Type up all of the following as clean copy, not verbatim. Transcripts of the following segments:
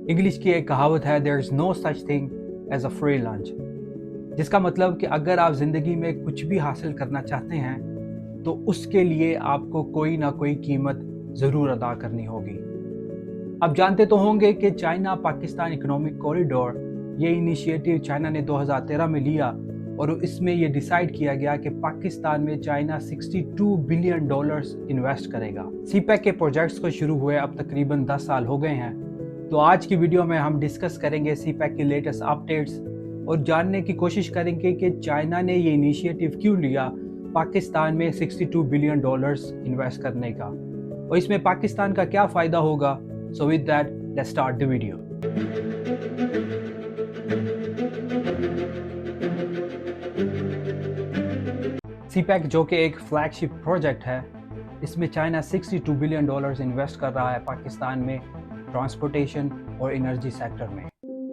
English की एक कहावत है, there is no such thing as a free lunch, जिसका मतलब कि अगर आप ज़िंदगी में कुछ भी हासिल करना चाहते हैं तो उसके लिए आपको कोई ना कोई कीमत ज़रूर अदा करनी होगी। आप जानते तो होंगे कि चाइना पाकिस्तान इकोनॉमिक कॉरिडोर, ये इनिशिएटिव चाइना ने 2013 में लिया और इसमें ये डिसाइड किया गया कि पाकिस्तान में चाइना $62 बिलियन इन्वेस्ट करेगा। सीपैक के प्रोजेक्ट्स को शुरू हुए अब तकरीबन 10 साल हो गए हैं। तो आज की वीडियो में हम डिस्कस करेंगे सीपैक की लेटेस्ट अपडेट्स और जानने की कोशिश करेंगे कि चाइना ने ये इनिशिएटिव क्यों लिया पाकिस्तान में $62 बिलियन इन्वेस्ट करने का, और इसमें पाकिस्तान का क्या फ़ायदा होगा। So with that let's start the video. CPEC जो कि एक फ्लैगशिप प्रोजेक्ट है, इसमें चाइना $62 बिलियन इन्वेस्ट कर रहा है पाकिस्तान में ट्रांसपोर्टेशन और एनर्जी सेक्टर में।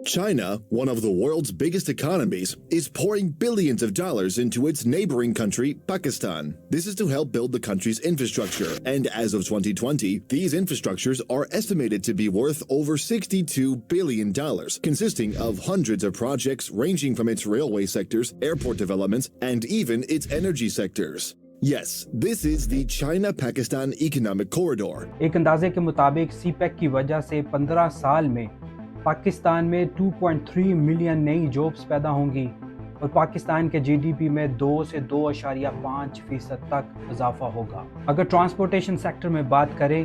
China, one of the world's biggest economies, is pouring billions of dollars into its neighboring country, Pakistan. This is to help build the country's infrastructure, and as of 2020, these infrastructures are estimated to be worth over $62 billion, consisting of hundreds of projects ranging from its railway sectors, airport developments, and even its energy sectors. Yes, this is the China-Pakistan Economic Corridor. एक अंदाजे के मुताबिक CPEC की वजह से 15 साल में पाकिस्तान में 2.3 मिलियन नई जॉब्स पैदा होंगी और पाकिस्तान के जीडीपी में 2 से 2.5% तक इजाफा होगा। अगर ट्रांसपोर्टेशन सेक्टर में बात करें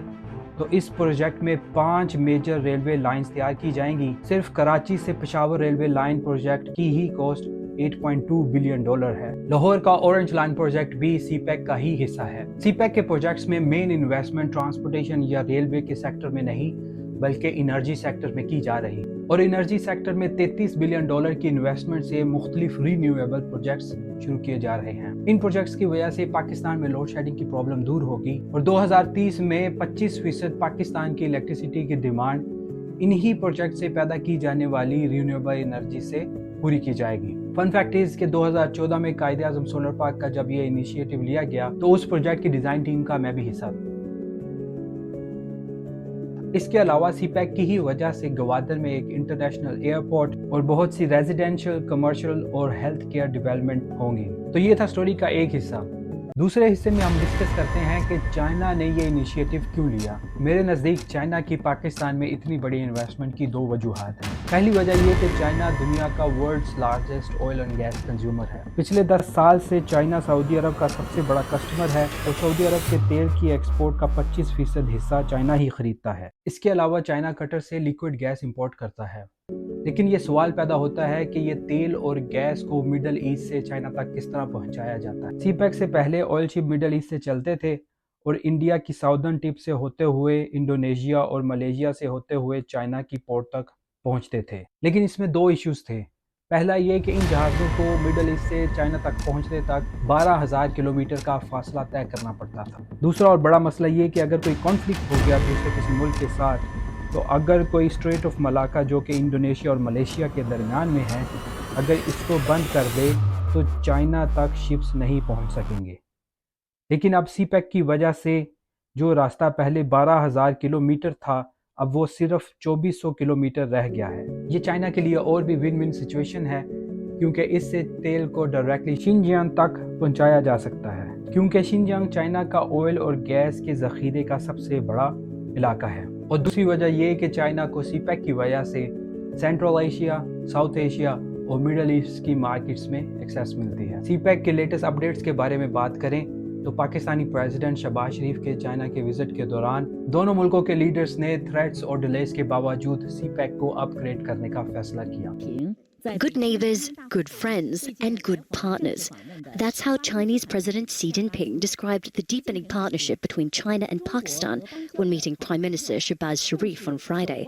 तो इस प्रोजेक्ट में 5 मेजर रेलवे लाइंस तैयार की जाएंगी। सिर्फ कराची से पेशावर रेलवे लाइन प्रोजेक्ट की ही कॉस्ट $8.2 बिलियन है। लाहौर का ऑरेंज लाइन प्रोजेक्ट भी सीपैक का ही हिस्सा है। सीपैक के प्रोजेक्ट्स में मेन इन्वेस्टमेंट ट्रांसपोर्टेशन या रेलवे के सेक्टर में नहीं बल्कि एनर्जी सेक्टर में की जा रही, और एनर्जी सेक्टर में $33 बिलियन की इन्वेस्टमेंट से मुख्तलिफ रीन्यूएबल प्रोजेक्ट्स शुरू किए जा रहे हैं। इन प्रोजेक्ट्स की वजह से पाकिस्तान में लोड शेडिंग की प्रॉब्लम दूर होगी और 2030 में 25% पाकिस्तान की इलेक्ट्रिसिटी की डिमांड इन्हीं प्रोजेक्ट से पैदा की जाने वाली रीन्यूएबल एनर्जी से पूरी की जाएगी। फन फैक्ट इज कि 2014 में कायदे आज़म सोलर पार्क का जब ये इनिशिएटिव लिया गया तो उस प्रोजेक्ट की डिजाइन टीम का मैं भी हिस्सा था। इसके अलावा सीपैक की ही वजह से गवादर में एक इंटरनेशनल एयरपोर्ट और बहुत सी रेजिडेंशियल, कमर्शियल और हेल्थ केयर डेवलपमेंट होंगी। तो ये था स्टोरी का एक हिस्सा। दूसरे हिस्से में हम डिस्कस करते हैं कि चाइना ने ये इनिशिएटिव क्यों लिया। मेरे नज़दीक चाइना की पाकिस्तान में इतनी बड़ी इन्वेस्टमेंट की 2 वजूहात हैं। पहली वजह ये कि चाइना दुनिया का world's largest oil and gas consumer है। पिछले 10 साल से चाइना सऊदी अरब का सबसे बड़ा कस्टमर है और सऊदी अरब के तेल की एक्सपोर्ट का 25% हिस्सा चाइना ही खरीदता है। इसके अलावा चाइना कतर से लिक्विड गैस इंपोर्ट करता है। लेकिन ये सवाल पैदा होता है कि ये तेल और गैस को मिडल ईस्ट से चाइना तक किस तरह पहुंचाया जाता है। सीपैक से पहले ऑयल शिप मिडल ईस्ट से चलते थे और इंडिया की साउदर्न टिप से होते हुए इंडोनेशिया और मलेशिया से होते हुए चाइना की पोर्ट तक पहुंचते थे। लेकिन इसमें 2 इश्यूज थे। पहला ये कि इन जहाज़ों को मिडल ईस्ट से चाइना तक पहुंचने तक 12,000 किलोमीटर का फासला तय करना पड़ता था। दूसरा और बड़ा मसला ये कि अगर कोई कॉन्फ्लिक्ट हो गया दूसरे किसी मुल्क के साथ, तो अगर कोई स्ट्रेट ऑफ मलाका जो कि इंडोनेशिया और मलेशिया के दरमियान में है, अगर इसको बंद कर दे तो चाइना तक शिप्स नहीं पहुंच सकेंगे। लेकिन अब सीपैक की वजह से जो रास्ता पहले 12,000 किलोमीटर था अब वो सिर्फ 2400 किलोमीटर रह गया है। ये चाइना के लिए और भी विन विन सिचुएशन है क्योंकि इससे तेल को डायरेक्टली शिनजियांग तक पहुंचाया जा सकता है, क्योंकि शिनजियांग चाइना का ऑयल और गैस के ज़ख़ीरे का सबसे बड़ा इलाका है। और दूसरी वजह यह कि चाइना को सीपैक की वजह से सेंट्रल एशिया, साउथ एशिया और मिडल ईस्ट की मार्केट्स में एक्सेस मिलती है। सीपैक के लेटेस्ट अपडेट्स के बारे में बात करें तो पाकिस्तानी प्रेसिडेंट शहबाज शरीफ के चाइना के विजिट के दौरान दोनों मुल्कों के लीडर्स ने थ्रेट्स और डिलेस के बावजूद सीपैक को अपग्रेड करने का फैसला किया। Good neighbors, good friends, and good partners. That's how Chinese President Xi Jinping described the deepening partnership between China and Pakistan when meeting Prime Minister Shehbaz Sharif on Friday.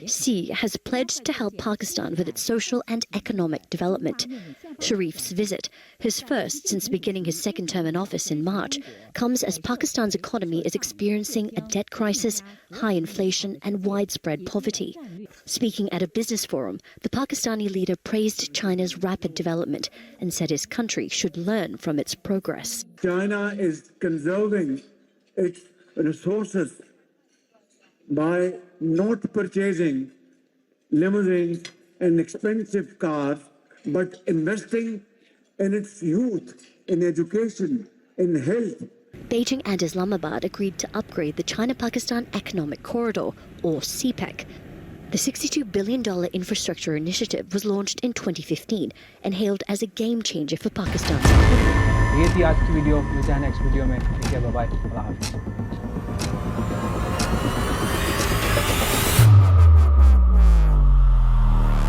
Xi has pledged to help Pakistan with its social and economic development. Sharif's visit, his first since beginning his second term in office in March, comes as Pakistan's economy is experiencing a debt crisis, high inflation, and widespread poverty. Speaking at a business forum, the Pakistani leader praised China's rapid development and said his country should learn from its progress. China is conserving its resources by not purchasing limousines, and expensive cars, but investing in its youth, in education, in health. Beijing and Islamabad agreed to upgrade the China-Pakistan Economic Corridor, or CPEC. The $62 billion infrastructure initiative was launched in 2015 and hailed as a game changer for Pakistan's economy. یہ تھی آج کی video. ملتے ہیں next video میں. ٹھیک ہے, bye bye, اللہ حافظ.